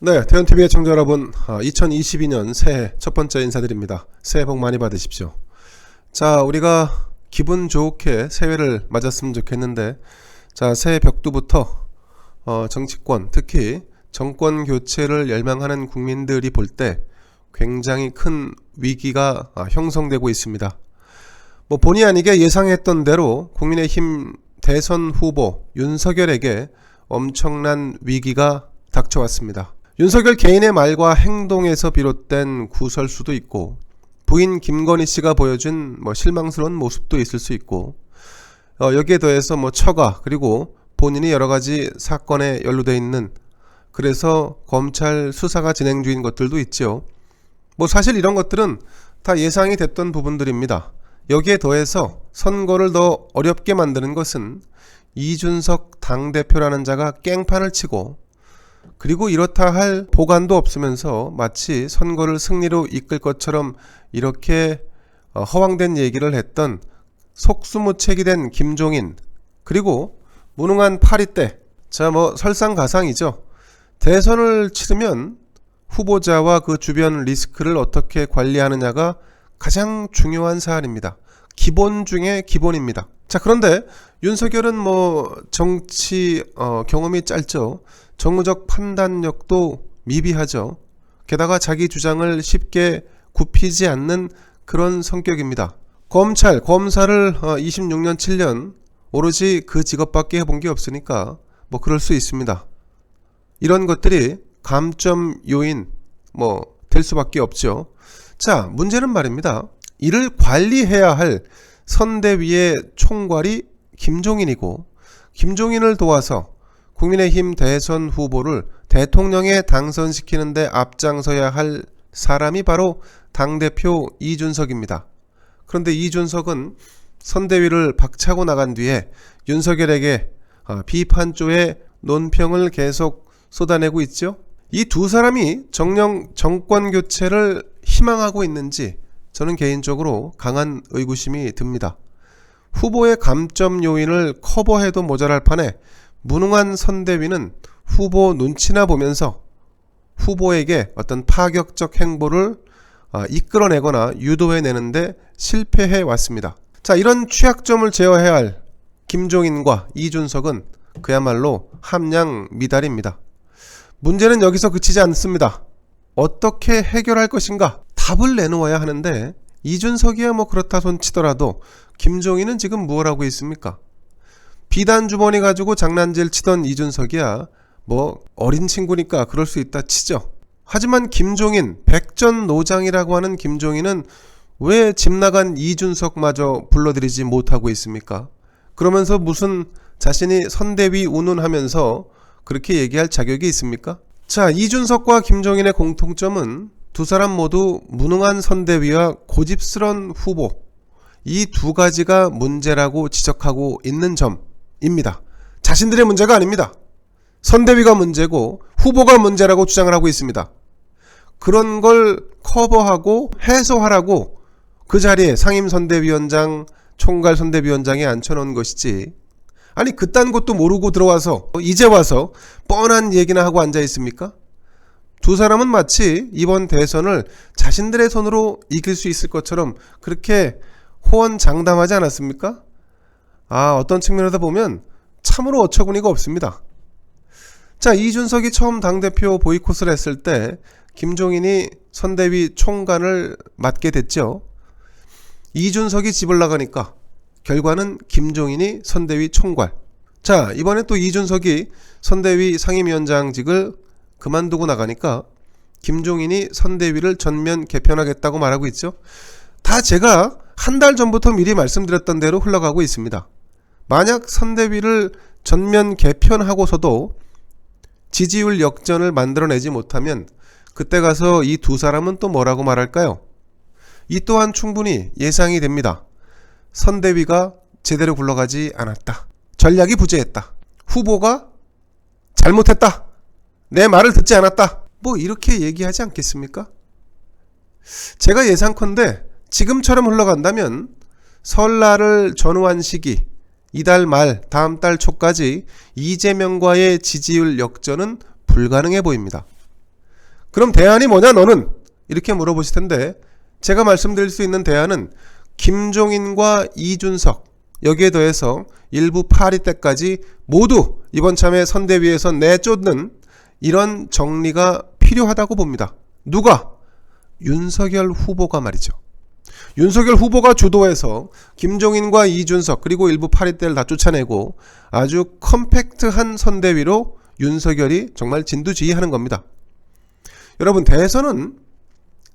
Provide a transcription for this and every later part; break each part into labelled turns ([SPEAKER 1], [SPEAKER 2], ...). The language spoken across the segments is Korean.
[SPEAKER 1] 네, 태연TV의 청자 여러분, 2022년 새해 첫 번째 인사드립니다. 새해 복 많이 받으십시오. 자, 우리가 기분 좋게 새해를 맞았으면 좋겠는데, 자, 새해 벽두부터 정치권, 특히 정권 교체를 열망하는 국민들이 볼 때 굉장히 큰 위기가 형성되고 있습니다. 뭐 본의 아니게 예상했던 대로 국민의힘 대선 후보 윤석열에게 엄청난 위기가 닥쳐왔습니다. 윤석열 개인의 말과 행동에서 비롯된 구설수도 있고, 부인 김건희 씨가 보여준 실망스러운 모습도 있을 수 있고, 여기에 더해서 처가, 그리고 본인이 여러가지 사건에 연루되어 있는, 그래서 검찰 수사가 진행 중인 것들도 있죠. 사실 이런 것들은 다 예상이 됐던 부분들입니다. 여기에 더해서 선거를 더 어렵게 만드는 것은 이준석 당대표라는 자가 깽판을 치고, 그리고 이렇다 할 보관도 없으면서 마치 선거를 승리로 이끌 것처럼 이렇게 허황된 얘기를 했던 속수무책이 된 김종인, 그리고 무능한 파리떼. 자, 설상가상이죠. 대선을 치르면 후보자와 그 주변 리스크를 어떻게 관리하느냐가 가장 중요한 사안입니다. 기본 중에 기본입니다. 자, 그런데 윤석열은 정치 경험이 짧죠. 정무적 판단력도 미비하죠. 게다가 자기 주장을 쉽게 굽히지 않는 그런 성격입니다. 검사를 26년 7년 오로지 그 직업밖에 해본 게 없으니까 그럴 수 있습니다. 이런 것들이 감점 요인 될 수밖에 없죠. 자, 문제는 말입니다. 이를 관리해야 할 선대위의 총괄이 김종인이고, 김종인을 도와서 국민의힘 대선 후보를 대통령에 당선시키는 데 앞장서야 할 사람이 바로 당대표 이준석입니다. 그런데 이준석은 선대위를 박차고 나간 뒤에 윤석열에게 비판조의 논평을 계속 쏟아내고 있죠. 이 두 사람이 정녕 정권 교체를 희망하고 있는지 저는 개인적으로 강한 의구심이 듭니다. 후보의 감점 요인을 커버해도 모자랄 판에 무능한 선대위는 후보 눈치나 보면서 후보에게 어떤 파격적 행보를 이끌어내거나 유도해내는데 실패해 왔습니다. 자, 이런 취약점을 제어해야 할 김종인과 이준석은 그야말로 함량 미달입니다. 문제는 여기서 그치지 않습니다. 어떻게 해결할 것인가? 답을 내놓아야 하는데, 이준석이야 그렇다 손치더라도 김종인은 지금 뭘 하고 있습니까? 비단 주머니 가지고 장난질 치던 이준석이야 어린 친구니까 그럴 수 있다 치죠. 하지만 김종인, 백전노장이라고 하는 김종인은 왜 집 나간 이준석마저 불러들이지 못하고 있습니까? 그러면서 무슨 자신이 선대위 운운하면서 그렇게 얘기할 자격이 있습니까? 자, 이준석과 김종인의 공통점은 두 사람 모두 무능한 선대위와 고집스런 후보, 이 두 가지가 문제라고 지적하고 있는 점입니다. 자신들의 문제가 아닙니다. 선대위가 문제고 후보가 문제라고 주장을 하고 있습니다. 그런 걸 커버하고 해소하라고 그 자리에 상임선대위원장, 총괄선대위원장에 앉혀놓은 것이지, 아니 그딴 것도 모르고 들어와서 이제 와서 뻔한 얘기나 하고 앉아 있습니까? 두 사람은 마치 이번 대선을 자신들의 손으로 이길 수 있을 것처럼 그렇게 호언장담하지 않았습니까? 어떤 측면에서 보면 참으로 어처구니가 없습니다. 자, 이준석이 처음 당대표 보이콧을 했을 때 김종인이 선대위 총괄을 맡게 됐죠. 이준석이 집을 나가니까 결과는 김종인이 선대위 총괄. 자, 이번에 또 이준석이 선대위 상임위원장직을 그만두고 나가니까 김종인이 선대위를 전면 개편하겠다고 말하고 있죠. 다 제가 한 달 전부터 미리 말씀드렸던 대로 흘러가고 있습니다. 만약 선대위를 전면 개편하고서도 지지율 역전을 만들어내지 못하면 그때 가서 이 두 사람은 또 뭐라고 말할까요? 이 또한 충분히 예상이 됩니다. 선대위가 제대로 굴러가지 않았다. 전략이 부재했다. 후보가 잘못했다. 내 말을 듣지 않았다. 이렇게 얘기하지 않겠습니까? 제가 예상컨대 지금처럼 흘러간다면 설날을 전후한 시기, 이달 말 다음 달 초까지 이재명과의 지지율 역전은 불가능해 보입니다. 그럼 대안이 뭐냐 너는? 이렇게 물어보실 텐데 제가 말씀드릴 수 있는 대안은 김종인과 이준석 여기에 더해서 일부 파리 때까지 모두 이번 참에 선대위에서 내쫓는 이런 정리가 필요하다고 봅니다. 누가? 윤석열 후보가 말이죠. 윤석열 후보가 주도해서 김종인과 이준석 그리고 일부 파리 때를 다 쫓아내고 아주 컴팩트한 선대위로 윤석열이 정말 진두지휘하는 겁니다. 여러분 대선은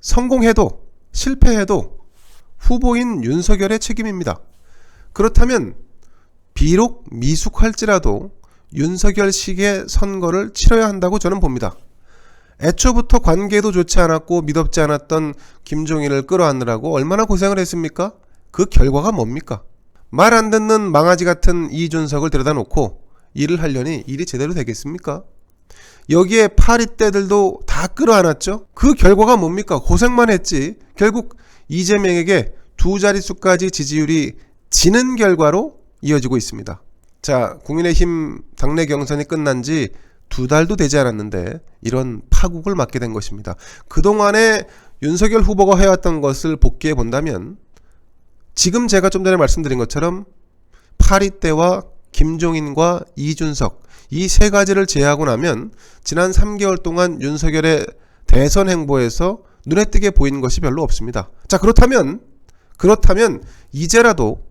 [SPEAKER 1] 성공해도 실패해도 후보인 윤석열의 책임입니다. 그렇다면 비록 미숙할지라도 윤석열식의 선거를 치러야 한다고 저는 봅니다. 애초부터 관계도 좋지 않았고 믿업지 않았던 김종인을 끌어안느라고 얼마나 고생을 했습니까? 그 결과가 뭡니까? 말 안 듣는 망아지 같은 이준석을 데려다 놓고 일을 하려니 일이 제대로 되겠습니까? 여기에 파리떼들도 다 끌어안았죠? 그 결과가 뭡니까? 고생만 했지 결국 이재명에게 두 자릿수까지 지지율이 지는 결과로 이어지고 있습니다. 자, 국민의힘 당내 경선이 끝난 지 2달도 되지 않았는데 이런 파국을 맞게 된 것입니다. 그동안에 윤석열 후보가 해왔던 것을 복귀해 본다면 지금 제가 좀 전에 말씀드린 것처럼 파리떼와 김종인과 이준석 이 세 가지를 제외하고 나면 지난 3개월 동안 윤석열의 대선 행보에서 눈에 띄게 보이는 것이 별로 없습니다. 자, 그렇다면 이제라도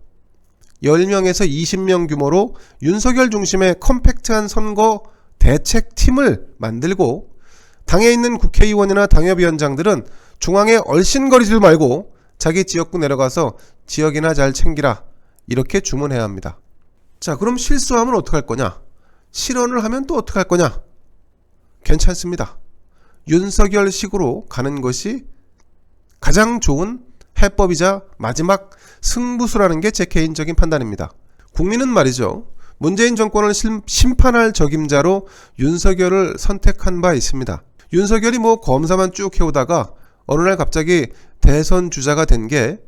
[SPEAKER 1] 10명에서 20명 규모로 윤석열 중심의 컴팩트한 선거 대책팀을 만들고 당에 있는 국회의원이나 당협위원장들은 중앙에 얼씬거리지 말고 자기 지역구 내려가서 지역이나 잘 챙기라 이렇게 주문해야 합니다. 자, 그럼 실수하면 어떡할 거냐? 실언을 하면 또 어떡할 거냐? 괜찮습니다. 윤석열식으로 가는 것이 가장 좋은 해법이자 마지막 승부수라는 게 제 개인적인 판단입니다. 국민은 말이죠. 문재인 정권을 심판할 적임자로 윤석열을 선택한 바 있습니다. 윤석열이 검사만 쭉 해오다가 어느 날 갑자기 대선 주자가 된 게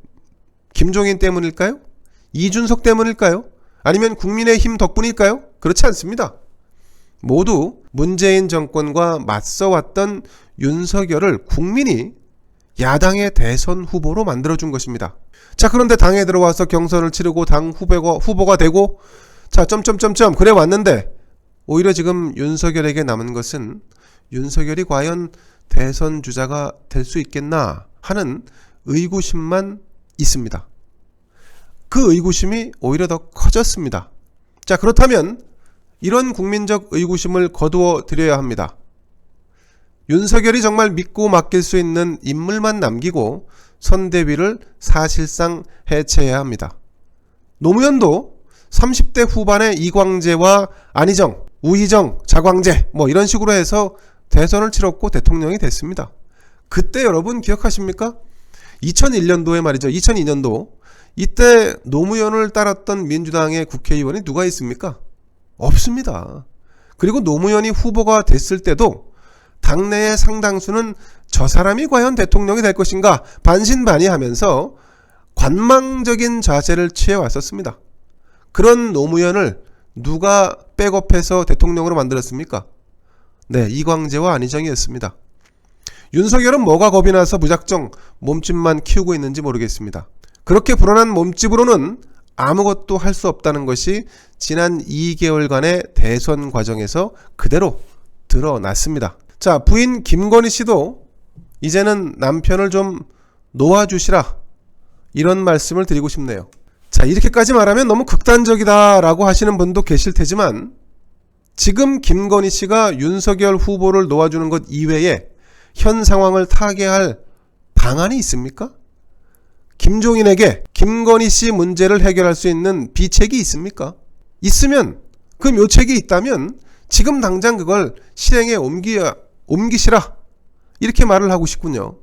[SPEAKER 1] 김종인 때문일까요? 이준석 때문일까요? 아니면 국민의힘 덕분일까요? 그렇지 않습니다. 모두 문재인 정권과 맞서왔던 윤석열을 국민이 야당의 대선 후보로 만들어준 것입니다. 자, 그런데 당에 들어와서 경선을 치르고 당 후보가 되고 자, 그래 왔는데 오히려 지금 윤석열에게 남은 것은 윤석열이 과연 대선 주자가 될 수 있겠나 하는 의구심만 있습니다. 그 의구심이 오히려 더 커졌습니다. 자, 그렇다면 이런 국민적 의구심을 거두어 드려야 합니다. 윤석열이 정말 믿고 맡길 수 있는 인물만 남기고 선대위를 사실상 해체해야 합니다. 노무현도 30대 후반에 이광재와 안희정, 우희정, 자광재 이런 식으로 해서 대선을 치렀고 대통령이 됐습니다. 그때 여러분 기억하십니까? 2001년도에 말이죠. 2002년도 이때 노무현을 따랐던 민주당의 국회의원이 누가 있습니까? 없습니다. 그리고 노무현이 후보가 됐을 때도 당내의 상당수는 저 사람이 과연 대통령이 될 것인가 반신반의하면서 관망적인 자세를 취해왔었습니다. 그런 노무현을 누가 백업해서 대통령으로 만들었습니까? 네, 이광재와 안희정이었습니다. 윤석열은 뭐가 겁이 나서 무작정 몸집만 키우고 있는지 모르겠습니다. 그렇게 불안한 몸집으로는 아무것도 할 수 없다는 것이 지난 2개월간의 대선 과정에서 그대로 드러났습니다. 자, 부인 김건희 씨도 이제는 남편을 좀 놓아주시라 이런 말씀을 드리고 싶네요. 자, 이렇게까지 말하면 너무 극단적이다 라고 하시는 분도 계실 테지만 지금 김건희 씨가 윤석열 후보를 놓아주는 것 이외에 현 상황을 타개할 방안이 있습니까? 김종인에게 김건희 씨 문제를 해결할 수 있는 비책이 있습니까? 있으면 그 묘책이 있다면 지금 당장 그걸 실행에 옮기시라 이렇게 말을 하고 싶군요.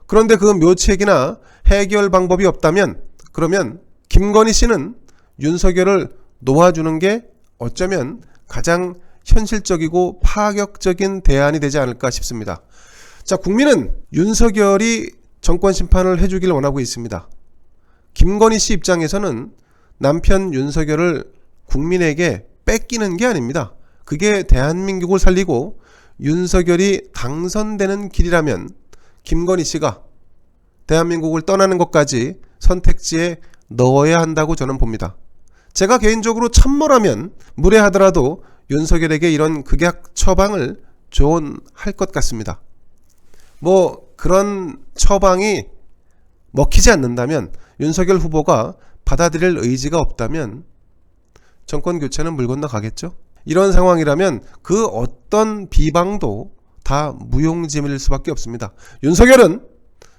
[SPEAKER 1] 그런데 그 묘책이나 해결 방법이 없다면 그러면 김건희 씨는 윤석열을 놓아주는 게 어쩌면 가장 현실적이고 파격적인 대안이 되지 않을까 싶습니다. 자, 국민은 윤석열이 정권 심판을 해주길 원하고 있습니다. 김건희 씨 입장에서는 남편 윤석열을 국민에게 뺏기는 게 아닙니다. 그게 대한민국을 살리고 윤석열이 당선되는 길이라면 김건희 씨가 대한민국을 떠나는 것까지 선택지에 넣어야 한다고 저는 봅니다. 제가 개인적으로 참모라면 무례하더라도 윤석열에게 이런 극약 처방을 조언할 것 같습니다. 뭐 그런 처방이 먹히지 않는다면, 윤석열 후보가 받아들일 의지가 없다면 정권 교체는 물 건너가겠죠. 이런 상황이라면 그 어떤 비방도 다 무용지물일 수밖에 없습니다. 윤석열은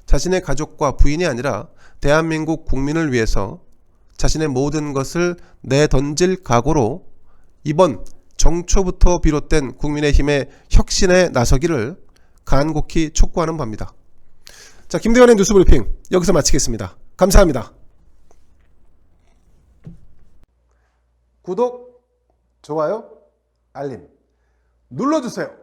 [SPEAKER 1] 자신의 가족과 부인이 아니라 대한민국 국민을 위해서 자신의 모든 것을 내던질 각오로 이번 정초부터 비롯된 국민의힘의 혁신에 나서기를 간곡히 촉구하는 바입니다. 자, 김대환의 뉴스브리핑 여기서 마치겠습니다. 감사합니다. 구독, 좋아요, 알림 눌러주세요.